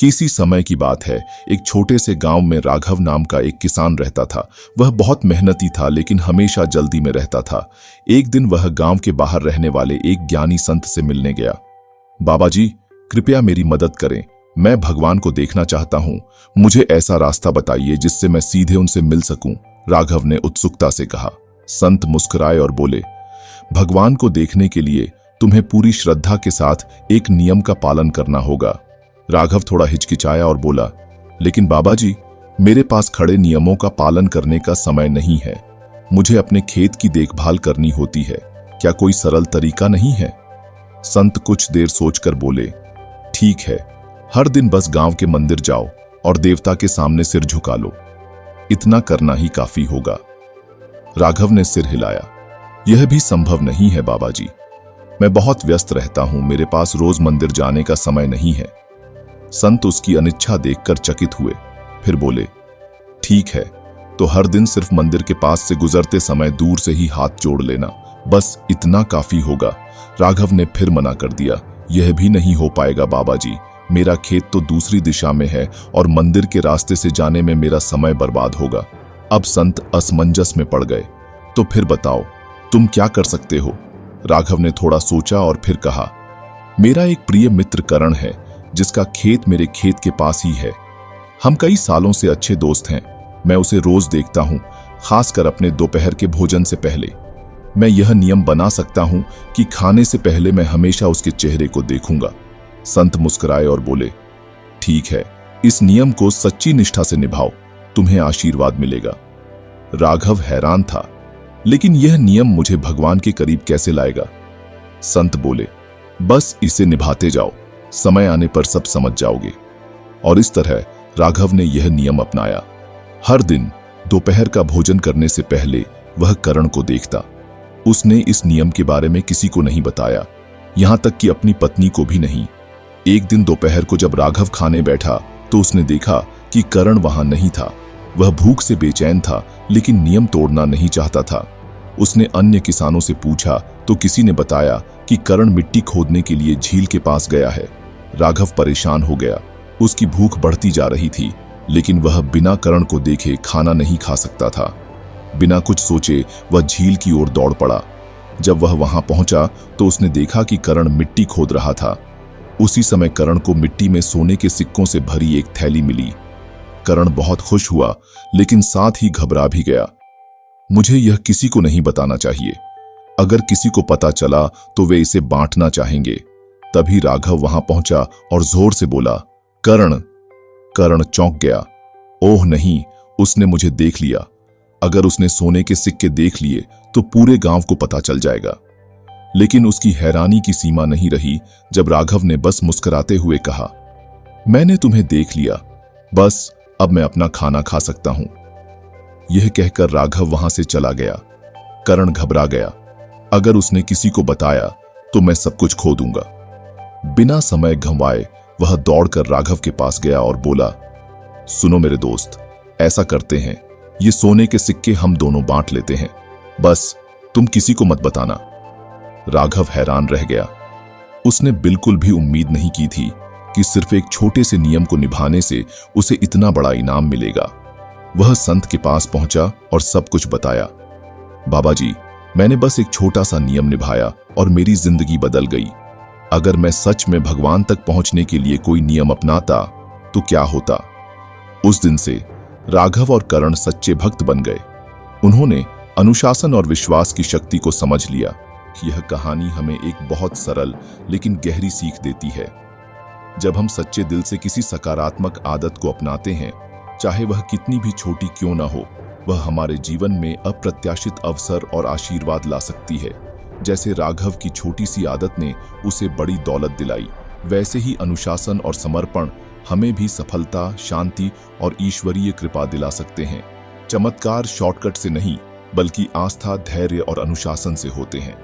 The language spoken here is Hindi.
किसी समय की बात है, एक छोटे से गांव में राघव नाम का एक किसान रहता था। वह बहुत मेहनती था लेकिन हमेशा जल्दी में रहता था। एक दिन वह गांव के बाहर रहने वाले एक ज्ञानी संत से मिलने गया। बाबा जी, कृपया मेरी मदद करें, मैं भगवान को देखना चाहता हूं। मुझे ऐसा रास्ता बताइए जिससे मैं सीधे उनसे मिल सकूं, राघव ने उत्सुकता से कहा। संत मुस्कुराए और बोले, भगवान को देखने के लिए तुम्हें पूरी श्रद्धा के साथ एक नियम का पालन करना होगा। राघव थोड़ा हिचकिचाया और बोला, लेकिन बाबा जी, मेरे पास खड़े नियमों का पालन करने का समय नहीं है। मुझे अपने खेत की देखभाल करनी होती है। क्या कोई सरल तरीका नहीं है? संत कुछ देर सोचकर बोले, ठीक है, हर दिन बस गांव के मंदिर जाओ और देवता के सामने सिर झुका लो। इतना करना ही काफी होगा। राघव ने सिर हिलाया। यह भी संभव नहीं है बाबा जी, मैं बहुत व्यस्त रहता हूं, मेरे पास रोज मंदिर जाने का समय नहीं है। संत उसकी अनिच्छा देखकर चकित हुए, फिर बोले, ठीक है, तो हर दिन सिर्फ मंदिर के पास से गुजरते समय दूर से ही हाथ जोड़ लेना, बस इतना काफी होगा। राघव ने फिर मना कर दिया, यह भी नहीं हो पाएगा बाबा जी, मेरा खेत तो दूसरी दिशा में है और मंदिर के रास्ते से जाने में मेरा समय बर्बाद होगा। अब संत असमंजस में पड़ गए। तो फिर बताओ, तुम क्या कर सकते हो? राघव ने थोड़ा सोचा और फिर कहा, मेरा एक प्रिय मित्र करण है, जिसका खेत मेरे खेत के पास ही है। हम कई सालों से अच्छे दोस्त हैं। मैं उसे रोज देखता हूं, खासकर अपने दोपहर के भोजन से पहले। मैं यह नियम बना सकता हूं कि खाने से पहले मैं हमेशा उसके चेहरे को देखूंगा। संत मुस्कुराए और बोले, ठीक है, इस नियम को सच्ची निष्ठा से निभाओ, तुम्हें आशीर्वाद मिलेगा। राघव हैरान था, लेकिन यह नियम मुझे भगवान के करीब कैसे लाएगा? संत बोले, बस इसे निभाते जाओ, समय आने पर सब समझ जाओगे। और इस तरह राघव ने यह नियम अपनाया। हर दिन दोपहर का भोजन करने से पहले वह करण को देखता। उसने इस नियम के बारे में किसी को नहीं बताया, यहां तक कि अपनी पत्नी को भी नहीं। एक दिन दोपहर को जब राघव खाने बैठा तो उसने देखा कि करण वहां नहीं था। वह भूख से बेचैन था लेकिन नियम तोड़ना नहीं चाहता था। उसने अन्य किसानों से पूछा तो किसी ने बताया कि करण मिट्टी खोदने के लिए झील के पास गया है। राघव परेशान हो गया। उसकी भूख बढ़ती जा रही थी, लेकिन वह बिना करण को देखे खाना नहीं खा सकता था। बिना कुछ सोचे वह झील की ओर दौड़ पड़ा। जब वह वहां पहुंचा तो उसने देखा कि करण मिट्टी खोद रहा था। उसी समय करण को मिट्टी में सोने के सिक्कों से भरी एक थैली मिली। करण बहुत खुश हुआ, लेकिन साथ ही घबरा भी गया। मुझे यह किसी को नहीं बताना चाहिए। अगर किसी को पता चला तो वे इसे बांटना चाहेंगे। तभी राघव वहां पहुंचा और जोर से बोला, करण। करण चौंक गया। ओह नहीं, उसने मुझे देख लिया। अगर उसने सोने के सिक्के देख लिए तो पूरे गांव को पता चल जाएगा। लेकिन उसकी हैरानी की सीमा नहीं रही जब राघव ने बस मुस्कुराते हुए कहा, मैंने तुम्हें देख लिया, बस अब मैं अपना खाना खा सकता हूं। यह कहकर राघव वहां से चला गया। करण घबरा गया। अगर उसने किसी को बताया तो मैं सब कुछ खो दूंगा। बिना समय गंवाए वह दौड़कर राघव के पास गया और बोला, सुनो मेरे दोस्त, ऐसा करते हैं, ये सोने के सिक्के हम दोनों बांट लेते हैं, बस तुम किसी को मत बताना। राघव हैरान रह गया। उसने बिल्कुल भी उम्मीद नहीं की थी कि सिर्फ एक छोटे से नियम को निभाने से उसे इतना बड़ा इनाम मिलेगा। वह संत के पास पहुंचा और सब कुछ बताया। बाबा जी, मैंने बस एक छोटा सा नियम निभाया और मेरी जिंदगी बदल गई। अगर मैं सच में भगवान तक पहुंचने के लिए कोई नियम अपनाता तो क्या होता? उस दिन से राघव और करण सच्चे भक्त बन गए। उन्होंने अनुशासन और विश्वास की शक्ति को समझ लिया। यह कहानी हमें एक बहुत सरल लेकिन गहरी सीख देती है। जब हम सच्चे दिल से किसी सकारात्मक आदत को अपनाते हैं, चाहे वह कितनी भी छोटी क्यों ना हो, वह हमारे जीवन में अप्रत्याशित अवसर और आशीर्वाद ला सकती है। जैसे राघव की छोटी सी आदत ने उसे बड़ी दौलत दिलाई, वैसे ही अनुशासन और समर्पण हमें भी सफलता, शांति और ईश्वरीय कृपा दिला सकते हैं। चमत्कार शॉर्टकट से नहीं, बल्कि आस्था, धैर्य और अनुशासन से होते हैं।